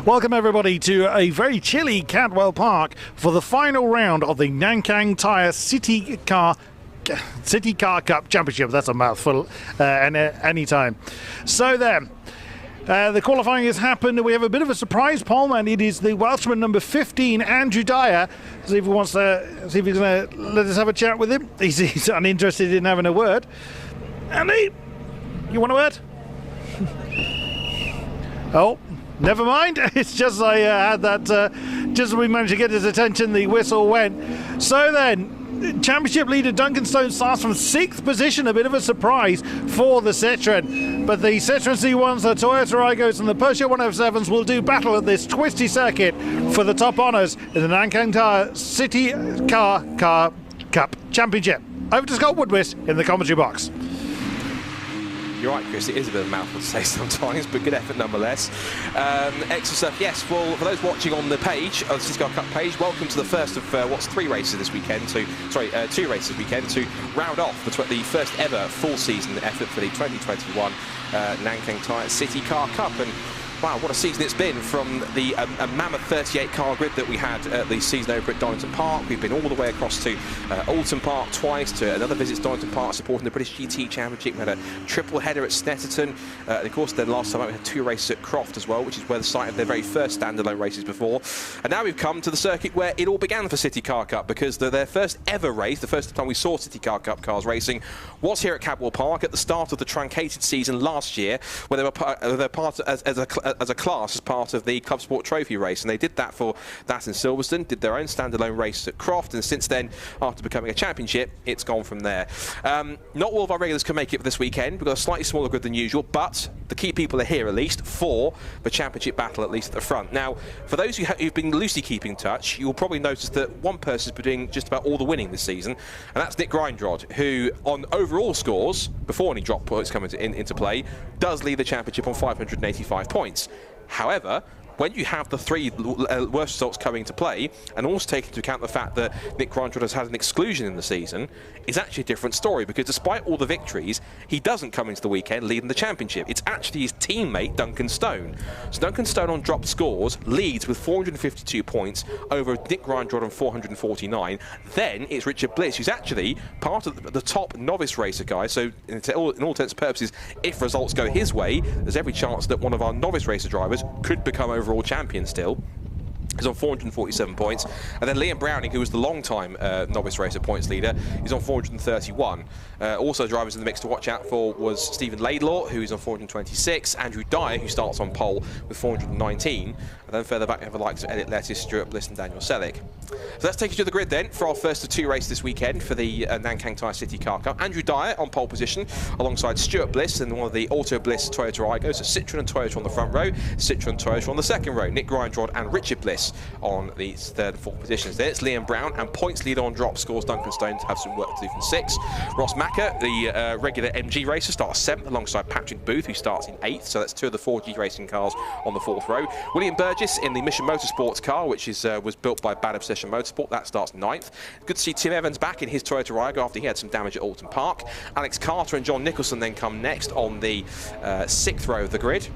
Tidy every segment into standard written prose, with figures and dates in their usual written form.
Welcome everybody to a very chilly Cadwell Park for the final round of the Nankang Tyre CityCar Cup Championship. That's a mouthful any time. So then, the qualifying has happened. We have a bit of a surprise poleman. It is the Welshman number 15, Andrew Dyer. See if he wants to, see if he's going to let us have a chat with him. He's uninterested in having a word. Andy, you want a word? Oh, never mind. It's just I had that, just as we managed to get his attention, the whistle went. So then, championship leader Duncan Stone starts from 6th position, a bit of a surprise for the Citroen. But the Citroen C1s, the Toyota Aigos and the Porsche 107s will do battle at this twisty circuit for the top honours in the Nankang Tyre CityCar Cup Championship. Over to Scott Woodwist in the commentary box. You're right, Chris, it is a bit of a mouthful to say sometimes, but good effort nonetheless. Excellent stuff. Yes, well, for those watching on the page, on the CityCar Cup page, welcome to the first of what's 2 races this weekend to round off the first ever full season effort for the 2021 Nankang Tyre CityCar Cup. And wow, what a season it's been, from the a mammoth 38-car grid that we had at the season over at Donington Park. We've been all the way across to Alton Park twice, to another visit to Donington Park supporting the British GT Championship. We had a triple header at Snetterton. And of course, then last time out we had 2 races at Croft as well, which is where the site of their very first standalone races before. And now we've come to the circuit where it all began for Citycar Cup, because their first ever race, the first time we saw Citycar Cup cars racing, was here at Cadwell Park at the start of the truncated season last year, where they were part as a class as part of the Club Sport Trophy race, and they did that for that in Silverstone, did their own standalone race at Croft, and since then, after becoming a championship, it's gone from there. Not all of our regulars can make it for this weekend. We've got a slightly smaller grid than usual, but the key people are here at least for the championship battle, at least at the front. Now, for those who've been loosely keeping touch, you'll probably notice that one person's been doing just about all the winning this season, and that's Nick Grindrod, who on overall scores, before any drop points come into play, does lead the championship on 585 points. However, when you have the 3 worst results coming into play, and also take into account the fact that Nick Grindrod has had an exclusion in the season, it's actually a different story, because despite all the victories, he doesn't come into the weekend leading the championship. It's actually his teammate, Duncan Stone. So Duncan Stone on dropped scores leads with 452 points over Nick Grindrod on 449. Then it's Richard Bliss, who's actually part of the top novice racer guys. So in all intents and purposes, if results go his way, there's every chance that one of our novice racer drivers could become overall champion still. He's on 447 points. And then Liam Browning, who was the long-time novice racer points leader, is on 431. Also drivers in the mix to watch out for was Stephen Laidlaw, who is on 426, Andrew Dyer, who starts on pole with 419, and then further back we have the likes of Elliot Lettis, Stuart Bliss and Daniel Selleck. So let's take you to the grid then for our first of 2 races this weekend for the Nankang Tyre CityCar Cup. Andrew Dyer on pole position alongside Stuart Bliss and one of the Auto Bliss Toyota Aigos, so Citroen and Toyota on the front row, Citroen and Toyota on the second row, Nick Grindrod and Richard Bliss on the 3rd and 4th positions. Then it's Liam Brown, and points leader on drop scores Duncan Stone to have some work to do from 6. Ross Macker, the regular MG racer, starts 7th alongside Patrick Booth, who starts in 8th, so that's 2 of the 4G racing cars on the 4th row. William Burgess in the Mission Motorsports car, which is was built by Bad Obsession Motorsport, that starts 9th. Good to see Tim Evans back in his Toyota Aigo after he had some damage at Alton Park. Alex Carter and John Nicholson then come next on the 6th row of the grid.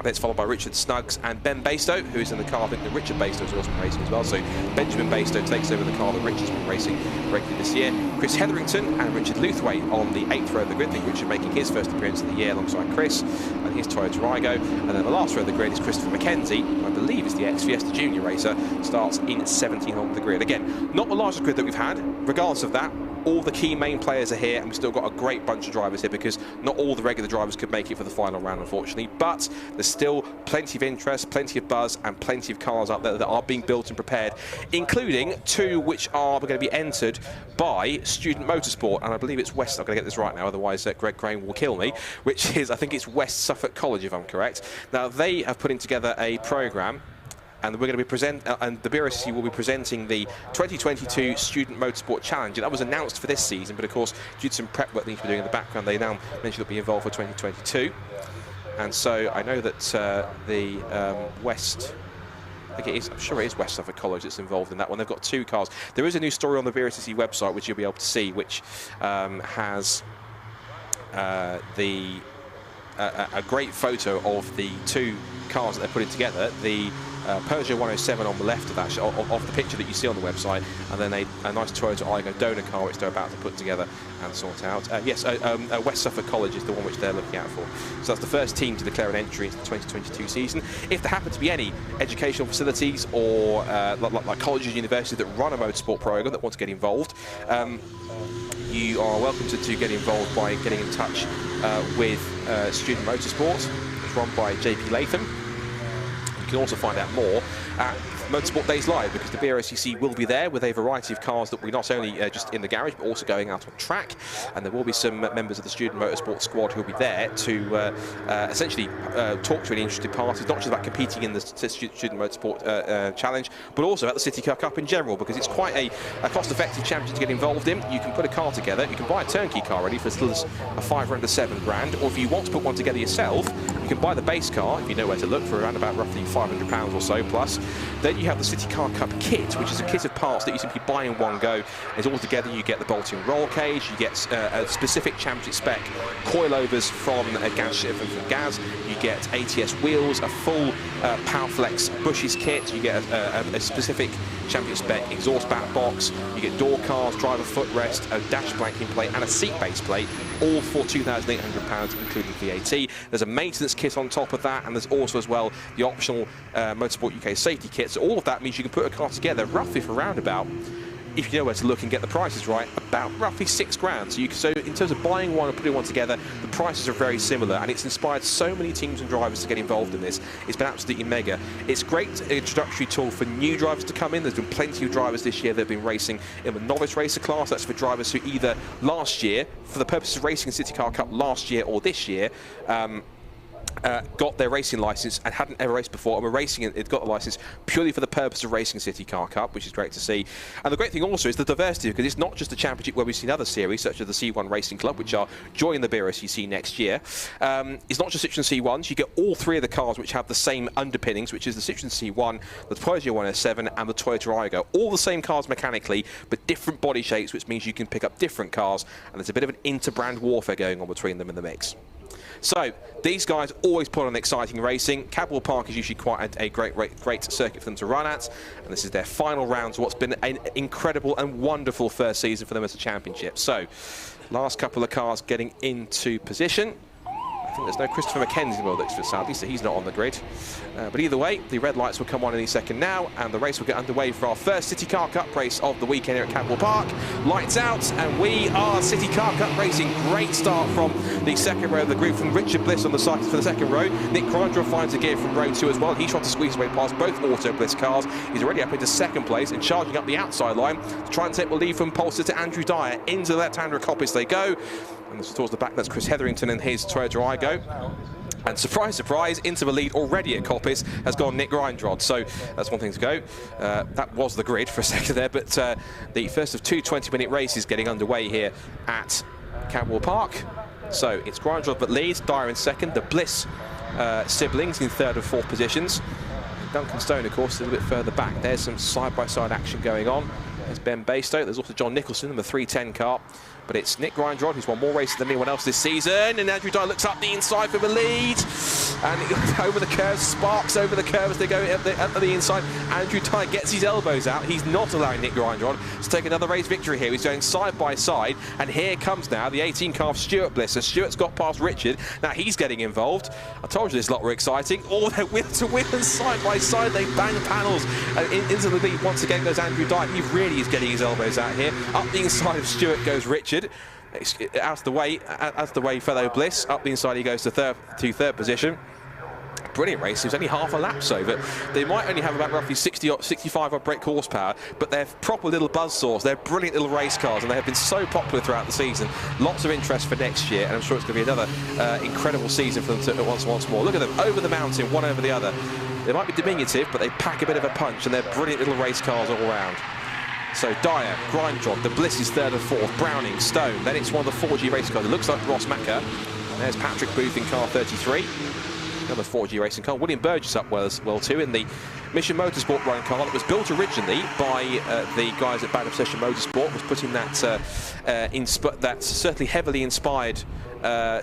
Then it's followed by Richard Snuggs and Ben Bastow, who is in the car. I think that Richard Bastow has also been racing as well. So Benjamin Bastow takes over the car that Richard's been racing regularly this year. Chris Hetherington and Richard Luthwaite on the 8th row of the grid. I think Richard making his first appearance of the year alongside Chris and his Toyota Aigo. And then the last row of the grid is Christopher McKenzie, who I believe is the ex-Fiesta Junior racer, starts in 17th on the grid. Again, not the largest grid that we've had. Regardless of that, all the key main players are here, and we've still got a great bunch of drivers here, because not all the regular drivers could make it for the final round, unfortunately. But there's still plenty of interest, plenty of buzz, and plenty of cars out there that are being built and prepared, including 2 which are going to be entered by Student Motorsport, and I believe it's West. I'm going to get this right now, otherwise Greg Crane will kill me. Which is, I think it's West Suffolk College, if I'm correct. Now they have putting together a program, and we're going to be and the BRSC will be presenting the 2022 Student Motorsport Challenge. And that was announced for this season, but of course, due to some prep work they need to be doing in the background, they now mentioned they'll be involved for 2022. And so I know that the West, I think it is, I'm sure it is West Suffolk College that's involved in that one. They've got 2 cars. There is a new story on the BRSC website, which you'll be able to see, which has the a great photo of the two cars that they're putting together. The Peugeot 107 on the left of that of the picture that you see on the website, and then a nice Toyota Aygo donor car which they're about to put together and sort out. Yes, West Suffolk College is the one which they're looking out for. So that's the first team to declare an entry into the 2022 season. If there happen to be any educational facilities or like colleges, universities that run a motorsport program that want to get involved, you are welcome to get involved by getting in touch with Student Motorsport. It's run by JP Latham. You can also find out more at Motorsport Days Live, because the BRSCC will be there with a variety of cars that we not only just in the garage but also going out on track, and there will be some members of the Student Motorsport squad who will be there to essentially talk to any interested parties, not just about competing in the Student Motorsport Challenge, but also at the CityCar Cup in general, because it's quite a cost-effective championship to get involved in. You can put a car together, you can buy a turnkey car ready for as little as a £5 to £7 or if you want to put one together yourself, you can buy the base car, if you know where to look, for around about roughly £500 or so plus. Then you have the CityCar Cup kit, which is a kit of parts that you simply buy in one go. It's all together. You get the bolting roll cage, you get a specific championship spec coilovers from Gaz, you get ATS wheels, a full Powerflex bushes kit, you get a specific championship spec exhaust back box, you get door cars, driver footrest, a dash blanking plate and a seat base plate, all for £2,800 including VAT. There's a maintenance kit on top of that, and there's also as well the optional Motorsport UK safety kit. So all of that means you can put a car together roughly for around about, if you know where to look and get the prices right, about roughly £6,000. So in terms of buying one and putting one together, the prices are very similar, and it's inspired so many teams and drivers to get involved in this. It's been absolutely mega. It's a great introductory tool for new drivers to come in. There's been plenty of drivers this year that have been racing in the novice racer class. That's for drivers who either last year, for the purpose of racing in CityCar Cup last year or this year, got their racing license and hadn't ever raced before, and were racing it, got the license purely for the purpose of racing CityCar Cup, which is great to see. And the great thing also is the diversity, because it's not just a championship where we've seen other series such as the C1 Racing Club, which are joining the BRSCC next year. It's not just Citroen C1s. You get all three of the cars which have the same underpinnings, which is the Citroen C1, the Peugeot 107 and the Toyota Aygo. All the same cars mechanically, but different body shapes, which means you can pick up different cars, and there's a bit of an inter-brand warfare going on between them in the mix. So these guys always put on exciting racing. Cadwell Park is usually quite a great circuit for them to run at, and this is their final round to what's been an incredible and wonderful first season for them as a championship. So last couple of cars getting into position. I think there's no Christopher McKenzie in the world extra, sadly, so he's not on the grid. But either way, the red lights will come on any second now, and the race will get underway for our first CityCar Cup race of the weekend here at Cadwell Park. Lights out, and we are CityCar Cup racing. Great start from the second row of the group, from Richard Bliss on the side for the second row. Nick Grindrod finds a gear from row 2 as well. He tried to squeeze his way past both Auto Bliss cars. He's already up into second place and charging up the outside line to try and take the lead from Polster to Andrew Dyer. Into the left-hander of Coppice they go. And towards the back, that's Chris Hetherington and his Toyota Aygo. And surprise, surprise, into the lead already at Coppice has gone Nick Grindrod. So that's one thing to go. That was the grid for a second there, but the first of two 20-minute races getting underway here at Cadwell Park. So it's Grindrod that leads, Dyer in second, the Bliss siblings in third and fourth positions. And Duncan Stone, of course, a little bit further back. There's some side-by-side action going on. There's Ben Baystow. There's also John Nicholson in the 310 car. But it's Nick Grindrod, who's won more races than anyone else this season. And Andrew Dyer looks up the inside for the lead. And over the curve, sparks over the curve as they go up the inside. Andrew Dyer gets his elbows out. He's not allowing Nick Grindrod to take another race victory here. He's going side by side. And here comes now the 18 car of Stuart Bliss. So Stuart's got past Richard. Now he's getting involved. I told you this lot were exciting. All they're wheel to wheel and side by side. They bang panels. Into the lead once again goes Andrew Dyer. He really is getting his elbows out here. Up the inside of Stuart goes Richard. Out of the way, fellow Bliss. Up the inside he goes to third position. Brilliant race. It was only half a lap so, but they might only have about roughly 60 or 65 odd brake horsepower, but they're proper little buzzsaws. They're brilliant little race cars, and they have been so popular throughout the season. Lots of interest for next year, and I'm sure it's going to be another incredible season for them to once more. Look at them over the mountain, one over the other. They might be diminutive, but they pack a bit of a punch, and they're brilliant little race cars all round. So Dyer, Grindrod, the Bliss is third and fourth, Browning, Stone. Then it's one of the 4G race cars. It looks like Ross Macker. There's Patrick Booth in car 33. Another 4G racing car. William Burgess up well too in the Mission Motorsport run car that was built originally by the guys at Bad Obsession Motorsport. Was put in that certainly heavily inspired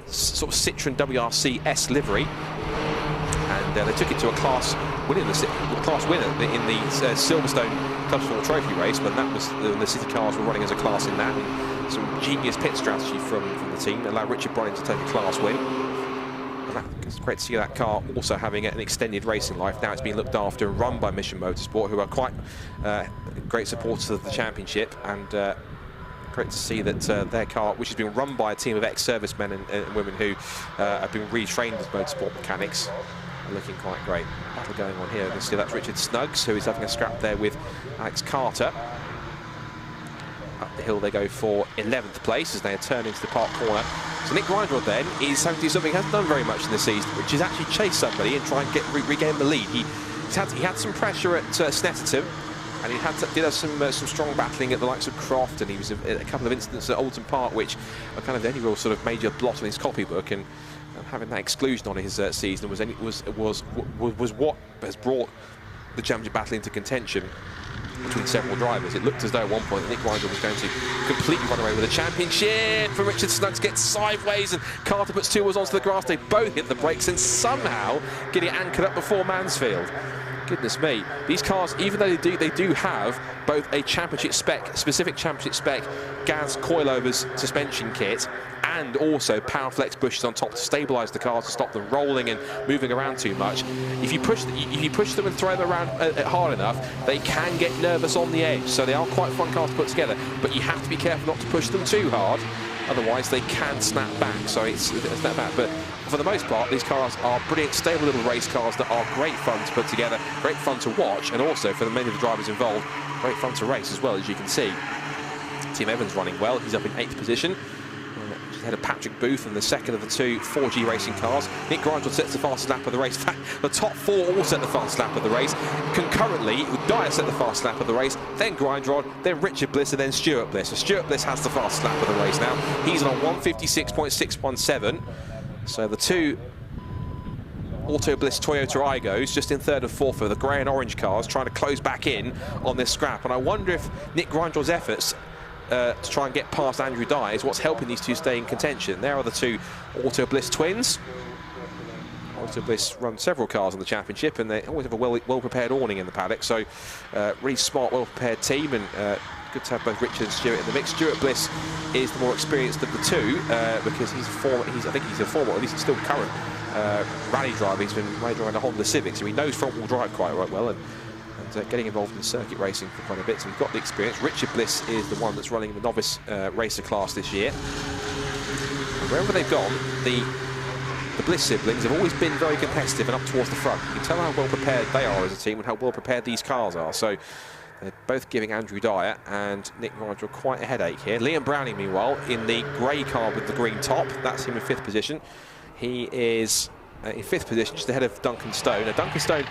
sort of Citroen WRC S livery, and they took it to a class winner in the Silverstone Club Sport Trophy race, but that was the City cars were running as a class in that. And some genius pit strategy from the team allowed Richard Bryan to take a class win. It's great to see that car also having an extended racing life. Now it's being looked after and run by Mission Motorsport, who are quite great supporters of the championship, and great to see that their car, which has been run by a team of ex-servicemen and women who have been retrained as motorsport mechanics, are looking quite great. Battle going on here. You can see that's Richard Snuggs, who is having a scrap there with Alex Carter. Up the hill they go for 11th place as they turn into the park corner. So Nick Grindrod then is having to do something he hasn't done very much in the season, which is actually chase somebody and try and regain the lead. He had some pressure at Snetterton, and he did have some strong battling at the likes of Croft, and he was at a couple of incidents at Alton Park, which are kind of the only real sort of major blot on his copybook. And having that exclusion on his season was what has brought the championship battle into contention between several drivers. It looked as though at one point Nick Grindrod was going to completely run away with the championship, from Richard Snuggs gets sideways and Carter puts two wheels onto the grass. They both hit the brakes and somehow get it anchored up before Mansfield. Goodness me, these cars, even though they do have both a championship spec, specific championship spec gas coilovers suspension kit, and also Powerflex bushes on top to stabilise the cars to stop them rolling and moving around too much. If you push them and throw them around hard enough, they can get nervous on the edge. So they are quite fun cars to put together, but you have to be careful not to push them too hard, otherwise they can snap back. So it's that bad. But for the most part, these cars are brilliant, stable little race cars that are great fun to put together, great fun to watch, and also for many of the drivers involved, great fun to race as well, as you can see. Team Evans running well. He's up in 8th position. Ahead of Patrick Booth and the second of the two 4G racing cars. Nick Grindrod sets the fastest lap of the race. In fact, the top four all set the fastest lap of the race. Concurrently, Dyer set the fastest lap of the race, then Grindrod, then Richard Bliss, and then Stuart Bliss. So Stuart Bliss has the fastest lap of the race now. He's on 156.617. So the two Auto Bliss Toyota Aigos just in 3rd and 4th for the grey and orange cars, trying to close back in on this scrap. And I wonder if Nick Grindrod's efforts to try and get past Andrew Dyer is what's helping these two stay in contention. There are the two Auto Bliss twins. Auto Bliss run several cars in the championship, and they always have a well-prepared awning in the paddock. So really smart, well-prepared team, and good to have both Richard and Stuart in the mix. Stuart Bliss is the more experienced of the two because he's a former, or at least still current rally driver. He's been driving a Honda Civic, so he knows front-wheel drive quite well. And getting involved in circuit racing for quite a bit, so he's got the experience. Richard Bliss is the one that's running the novice racer class this year. And wherever they've gone, the Bliss siblings have always been very competitive and up towards the front. You can tell how well prepared they are as a team and how well prepared these cars are. So they're both giving Andrew Dyer and Nick Grindrod quite a headache here. Liam Browning, meanwhile, in the grey car with the green top. That's him in 5th position. He is in 5th position, just ahead of Duncan Stone. Now, Duncan Stone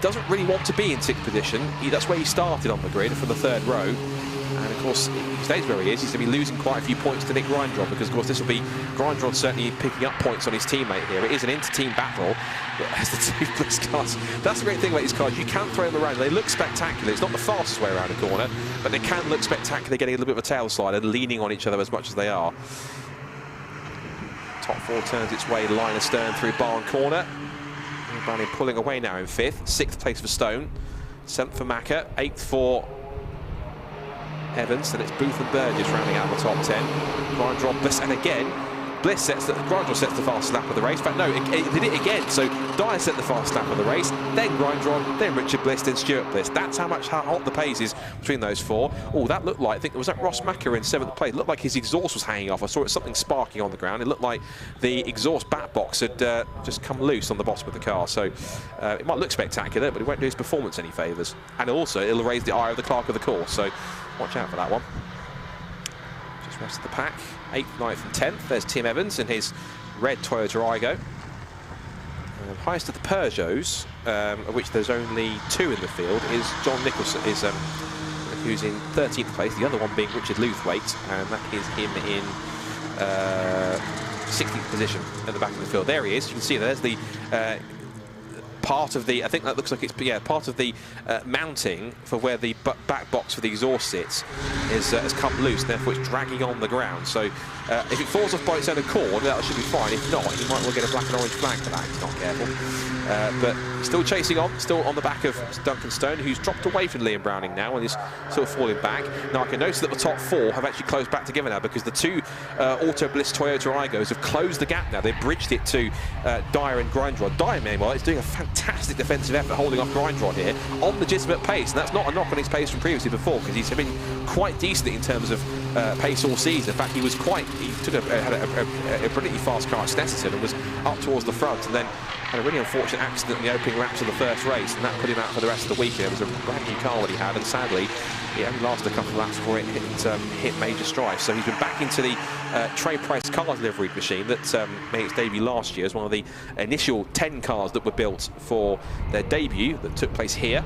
doesn't really want to be in 6th position. That's where he started on the grid for the 3rd row. And of course, he stays where he is. He's going to be losing quite a few points to Nick Grindrod, because of course this will be Grindrod certainly picking up points on his teammate here. It is an inter-team battle as the two Bliss cars. That's the great thing about these cars. You can throw them around. They look spectacular. It's not the fastest way around a corner, but they can look spectacular, getting a little bit of a tail slide and leaning on each other as much as they are. Top four turns its way line astern through Barn Corner. Browning pulling away now in 5th. 6th place for Stone. 7th for Macca. 8th for Evans. And it's Booth and Burgess rounding out the top 10. Grindrod, Bliss, and again, Grindrod sets the fastest lap of the race. In fact, no, it did it again. So Dyer set the fastest lap of the race, then Grindrod, then Richard Bliss, then Stuart Bliss. That's how hot the pace is between those four. Oh, that looked like, I think it was that Ross Macca in 7th place. It looked like his exhaust was hanging off. I saw something sparking on the ground. It looked like the exhaust back box had just come loose on the bottom of the car. So it might look spectacular, but it won't do his performance any favours. And also, it'll raise the ire of the clerk of the course. So watch out for that one. Just rest of the pack. 8th, 9th and 10th. There's Tim Evans in his red Toyota Aygo. Highest of the Peugeots, of which there's only 2 in the field, is John Nicholson, who's in 13th place, the other one being Richard Luthwaite, and that is him in 16th position at the back of the field. There he is. You can see there's the part of the, I think that looks like it's, yeah, part of the mounting for where the back box for the exhaust sits has come loose, therefore it's dragging on the ground. So if it falls off by its own accord, that should be fine. If not, he might well get a black and orange flag for that. He's not careful. But still chasing on, still on the back of Duncan Stone, who's dropped away from Liam Browning now and is sort of falling back. Now I can notice that the top four have actually closed back together now, because the two Auto Bliss Toyota Aigos have closed the gap now. They've bridged it to Dyer and Grindrod. Dyer, meanwhile, is doing a fantastic defensive effort holding off Grindrod here on legitimate pace, and that's not a knock on his pace from previously before, because he's been quite decent in terms of pace all season. In fact, he took had a brilliantly fast car at Snetterton and was up towards the front, and then had a really unfortunate accident in the opening laps of the first race, and that put him out for the rest of the weekend. It was a brand new car that he had, and sadly it only lasted a couple of laps before it hit major strife. So he's been back into the trade price car delivery machine that made its debut last year as one of the initial 10 cars that were built for their debut that took place here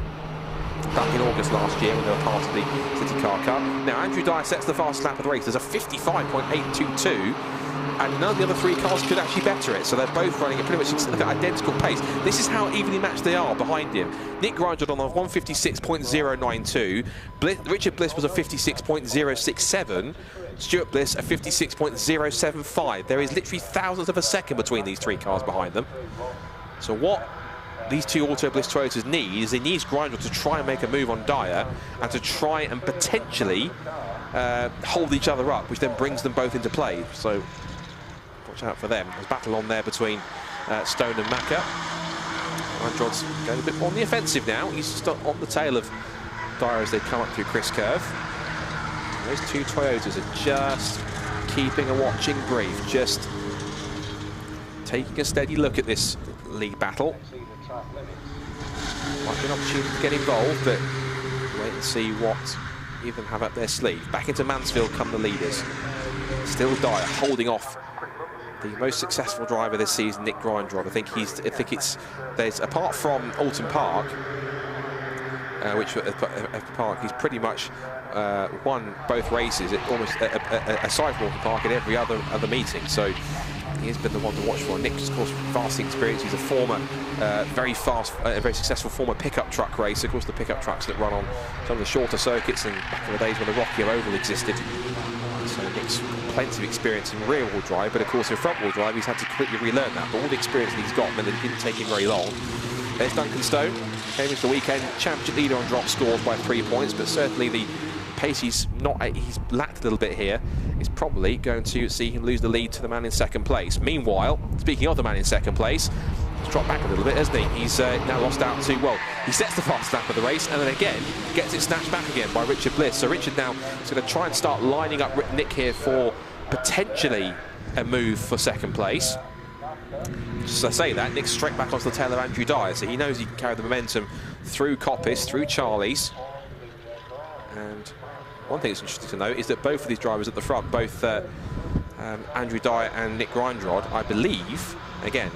back in August last year when they were part of the CityCar Cup. Now Andrew Dyer sets the fastest lap of the race. There's a 55.822, and none of the other three cars could actually better it, so they're both running at pretty much identical pace. This is how evenly matched they are behind him. Nick Grindrod on a 156.092, Richard Bliss was a 56.067, Stuart Bliss a 56.075. There is literally thousands of a second between these three cars behind them. So what these two Auto Bliss Toyotas need is they need Grindrod to try and make a move on Dyer and to try and potentially hold each other up, which then brings them both into play. So watch out for them. There's a battle on there between Stone and Macca. Grindrod's going a bit more on the offensive now. He's just on the tail of Dyer as they come up through Chris Curve. And those two Toyotas are just keeping a watching brief, just taking a steady look at this league battle. Might be an opportunity to get involved, but wait and see what even have up their sleeve. Back into Mansfield come the leaders. Still Dyer holding off the most successful driver this season, Nick Grindrod. I think there's apart from Alton Park, which Park he's pretty much won both races almost aside from Alton Park in every other meeting. So he has been the one to watch for. Nick's, of course, vast experience. He's a former, very successful former pickup truck racer. Of course, the pickup trucks that run on some of the shorter circuits, and back in the days when the Rockier Oval existed. So Nick's plenty of experience in rear-wheel drive, but of course in front-wheel drive he's had to completely relearn that. But all the experience that he's got meant that it didn't take him very long. There's Duncan Stone, came into the weekend championship leader on drop scores by 3 points, but certainly the pace he's lacked a little bit here is probably going to see him lose the lead to the man in second place. Meanwhile, speaking of the man in second place, he's dropped back a little bit, hasn't he? He's now lost out to, well, he sets the fast lap of the race and then again gets it snatched back again by Richard Bliss. So Richard now is going to try and start lining up Nick here for potentially a move for second place. Just as I say that, Nick's straight back onto the tail of Andrew Dyer, so he knows he can carry the momentum through Coppice, through Charlie's. And one thing that's interesting to note is that both of these drivers at the front, both Andrew Dyer and Nick Grindrod, I believe, again,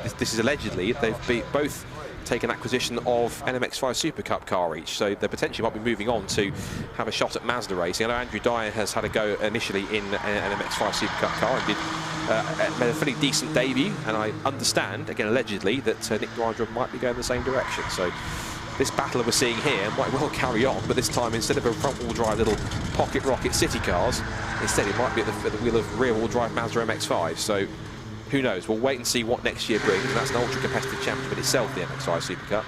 this is allegedly, they've both taken acquisition of NMX5 Super Cup car each, so they potentially might be moving on to have a shot at Mazda racing. I know Andrew Dyer has had a go initially in an NMX5 Super Cup car and made a fairly decent debut, and I understand, again allegedly, that Nick Grindrod might be going the same direction. So this battle we're seeing here might well carry on, but this time instead of a front-wheel drive little pocket rocket city cars, instead it might be at the wheel of rear-wheel drive Mazda MX-5. So who knows? We'll wait and see what next year brings. And that's an ultra-competitive championship in itself, the MX-5 Super Cup.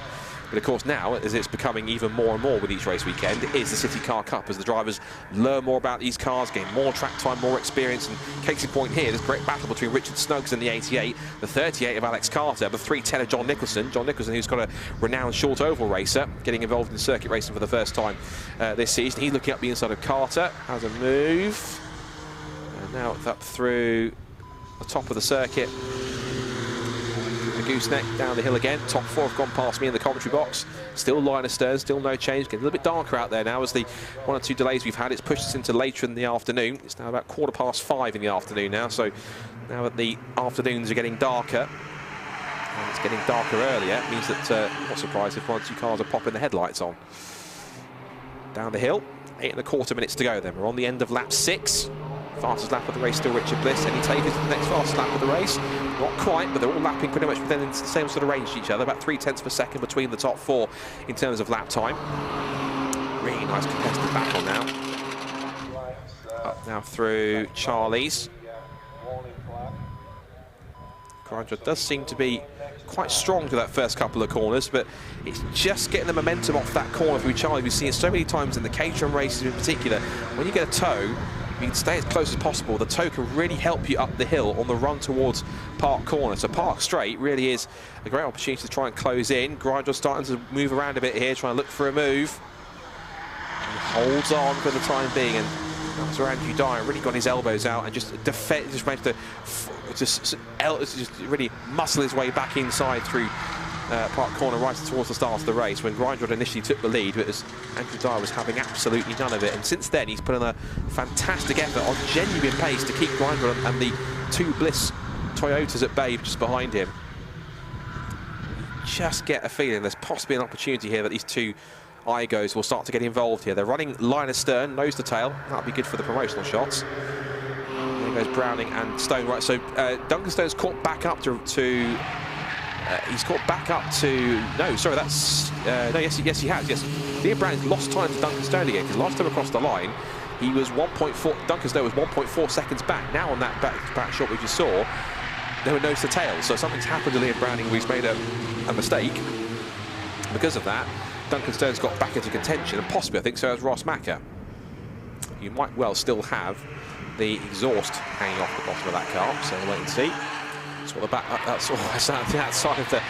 But of course now, as it's becoming even more and more with each race weekend, is the CityCar Cup, as the drivers learn more about these cars, gain more track time, more experience. And case in point here, there's a great battle between Richard Snuggs and the 88, the 38 of Alex Carter, the 310 of John Nicholson. John Nicholson, who's got a renowned short oval racer, getting involved in circuit racing for the first time this season. He's looking up the inside of Carter, has a move. And now it's up through the top of the circuit. The gooseneck down the hill again. Top four have gone past me in the commentary box. Still line astern, still no change. Getting a little bit darker out there now as the 1 or 2 delays we've had. It's pushed us into later in the afternoon. It's now about 5:15 in the afternoon now. So now that the afternoons are getting darker, and it's getting darker earlier, it means that, not surprised if 1 or 2 cars are popping the headlights on. Down the hill, 8 1/4 minutes to go then. We're on the end of lap 6. Fastest lap of the race still Richard Bliss. Any takers to the next fastest lap of the race? Not quite, but they're all lapping pretty much within the same sort of range to each other, about 0.3 of a second between the top 4 in terms of lap time. Really nice contested battle now. Up now through Charlie's. Grindrod does seem to be quite strong to that first couple of corners, but it's just getting the momentum off that corner through Charlie. We've seen it so many times in the Caterham races in particular. When you get a toe, you can stay as close as possible. The toe can really help you up the hill on the run towards Park Corner. So Park Straight really is a great opportunity to try and close in. Grindrod starting to move around a bit here, trying to look for a move. He holds on for the time being, and that's where Andrew Dyer really got his elbows out and just managed to just really muscle his way back inside through Park Corner right towards the start of the race, when Grindrod initially took the lead, but as Andrew Dyer was having absolutely none of it. And since then, he's put in a fantastic effort on genuine pace to keep Grindrod and the 2 Bliss Toyotas at bay just behind him. Just get a feeling there's possibly an opportunity here that these 2 Igos will start to get involved here. They're running line astern, nose to tail. That'll be good for the promotional shots. There goes Browning and Stone. Right, so Duncan Stone's caught back up to he's caught back up to... No, sorry, that's... no, yes, he has, yes. Liam Browning's lost time to Duncan Stone again, because last time across the line, he was 1.4... Duncan Stone was 1.4 seconds back. Now on that back shot we just saw, they were nose to tail. So something's happened to Liam Browning where he's made a mistake. Because of that, Duncan Stone's got back into contention, and possibly, I think, so has Ross Macker. You might well still have the exhaust hanging off the bottom of that car, so we'll wait and see. That's what the back, that's the outside of the,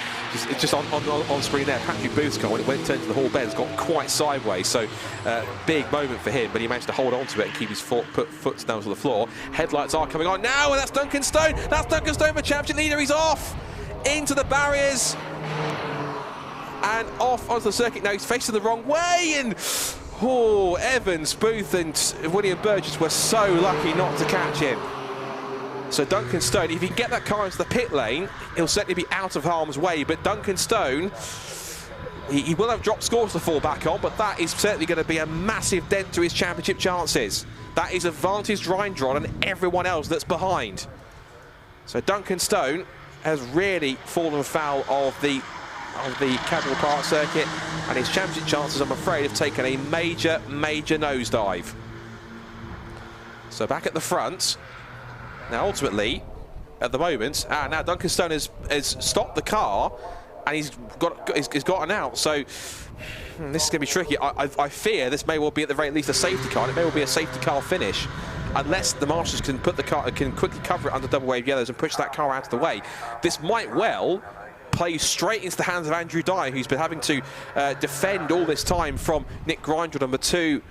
just on screen there. Patrick Booth's car, when it went into the Hall bends, got quite sideways, so big moment for him, but he managed to hold on to it and keep his foot down to the floor. Headlights are coming on now, and that's Duncan Stone. That's Duncan Stone for championship leader. He's off into the barriers and off onto the circuit. Now he's facing the wrong way, and oh, Evans, Booth and William Burgess were so lucky not to catch him. So Duncan Stone, if he can get that car into the pit lane, he'll certainly be out of harm's way. But Duncan Stone, he will have dropped scores to fall back on, but that is certainly going to be a massive dent to his championship chances. That is advantaged Grindrod and everyone else that's behind. So Duncan Stone has really fallen foul of the Cadwell Park circuit, and his championship chances, I'm afraid, have taken a major nosedive. So back at the front. Now, ultimately, at the moment, now Duncan Stone has stopped the car, and he's gotten out. So this is going to be tricky. I fear this may well be at the very least a safety car. And it may well be a safety car finish, unless the marshals can quickly cover it under double wave yellows and push that car out of the way. This might well play straight into the hands of Andrew Dyer, who's been having to defend all this time from Nick Grindrod, number 2.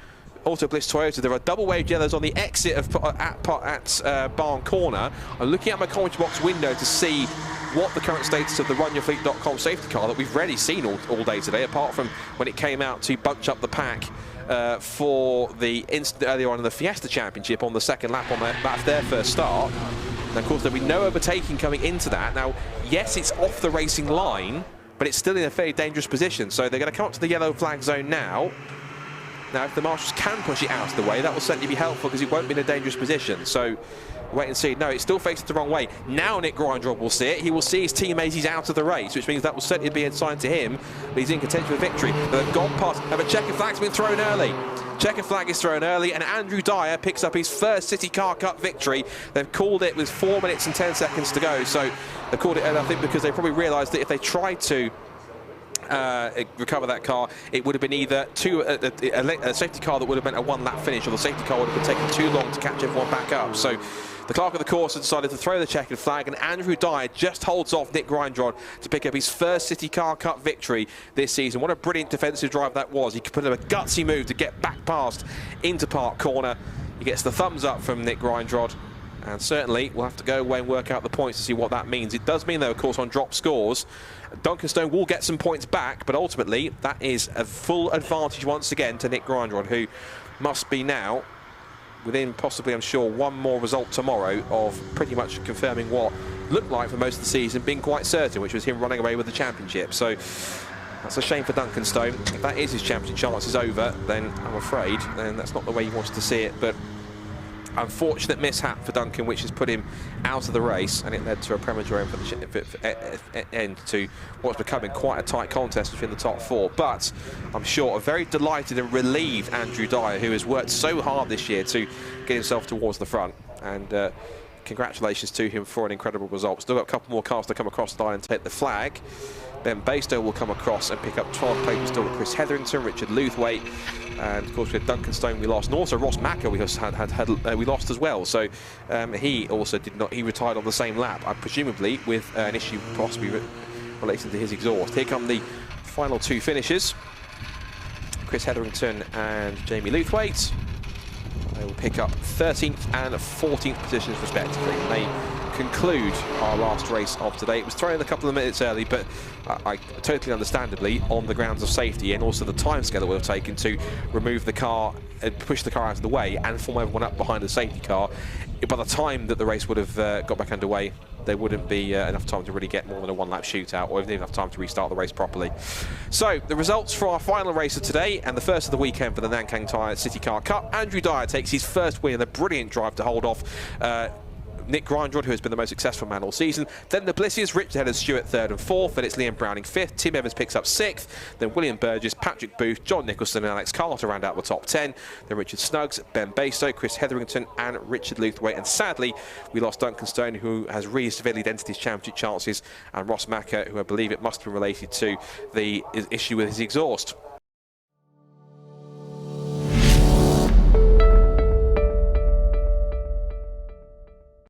Auto Bliss Toyota. There are double wave yellows on the exit of at Barn Corner. I'm looking at my commentary box window to see what the current status of the RunYourFleet.com safety car that we've rarely seen all day today, apart from when it came out to bunch up the pack for the incident earlier on in the Fiesta Championship on the second lap on that's their first start. And of course, there'll be no overtaking coming into that. Now, yes, it's off the racing line, but it's still in a fairly dangerous position. So they're going to come up to the yellow flag zone now. Now, if the marshals can push it out of the way, that will certainly be helpful because it won't be in a dangerous position. So, wait and see. No, it's still facing the wrong way. Now Nick Grindrod will see it. He will see his teammates. He's out of the race, which means that will certainly be a sign to him. But he's in contention for victory. They've gone past, and a checkered flag's been thrown early. Checkered flag is thrown early, and Andrew Dyer picks up his first City Car Cup victory. They've called it with 4 minutes and 10 seconds to go. So, they've called it, and I think because they probably realised that if they tried to recover that car, it would have been either a safety car that would have meant a one-lap finish, or the safety car would have been taking too long to catch everyone back up. So the clerk of the course has decided to throw the checkered flag, and Andrew Dyer just holds off Nick Grindrod to pick up his first City Car Cup victory this season. What a brilliant defensive drive that was. He could put in a gutsy move to get back past into Park Corner. He gets the thumbs up from Nick Grindrod. And certainly, we'll have to go away and work out the points to see what that means. It does mean, though, of course, on drop scores, Duncan Stone will get some points back, but ultimately, that is a full advantage once again to Nick Grindrod, who must be now within possibly, I'm sure, one more result tomorrow of pretty much confirming what looked like for most of the season being quite certain, which was him running away with the championship. So that's a shame for Duncan Stone. If that is his championship chances over, then I'm afraid then that's not the way he wants to see it. But Unfortunate mishap for Duncan, which has put him out of the race, and it led to a premature end end to what's becoming quite a tight contest between the top 4. But I'm sure a very delighted and relieved Andrew Dyer, who has worked so hard this year to get himself towards the front. And congratulations to him for an incredible result. Still got a couple more cars to come across the line and take the flag. Ben Bastow will come across and pick up 12 places still with Chris Hetherington, Richard Luthwaite, and of course we had Duncan Stone we lost, and also Ross Macker we lost as well. So he also did not. He retired on the same lap, presumably with an issue possibly relating to his exhaust. Here come the final 2 finishes: Chris Hetherington and Jamie Luthwaite. They will pick up 13th and 14th positions respectively. And they conclude our last race of today. It was thrown in a couple of minutes early, but I totally understandably, on the grounds of safety and also the time scale that would have taken to remove the car and push the car out of the way and form everyone up behind the safety car, by the time that the race would have got back underway, there wouldn't be enough time to really get more than a 1-lap shootout, or even enough time to restart the race properly. So the results for our final race of today and the first of the weekend for the Nankang Tyre CityCar Cup: Andrew Dyer takes his first win in a brilliant drive to hold off Nick Grindrod, who has been the most successful man all season. Then the Blissiers, Richard Head and Stewart 3rd and 4th, and it's Liam Browning 5th. Tim Evans picks up 6th. Then William Burgess, Patrick Booth, John Nicholson and Alex Carter round out the top 10. Then Richard Snuggs, Ben Bastow, Chris Hetherington and Richard Luthwaite. And sadly, we lost Duncan Stone, who has really severely dented his championship chances, and Ross Macker, who I believe it must have been related to the issue with his exhaust.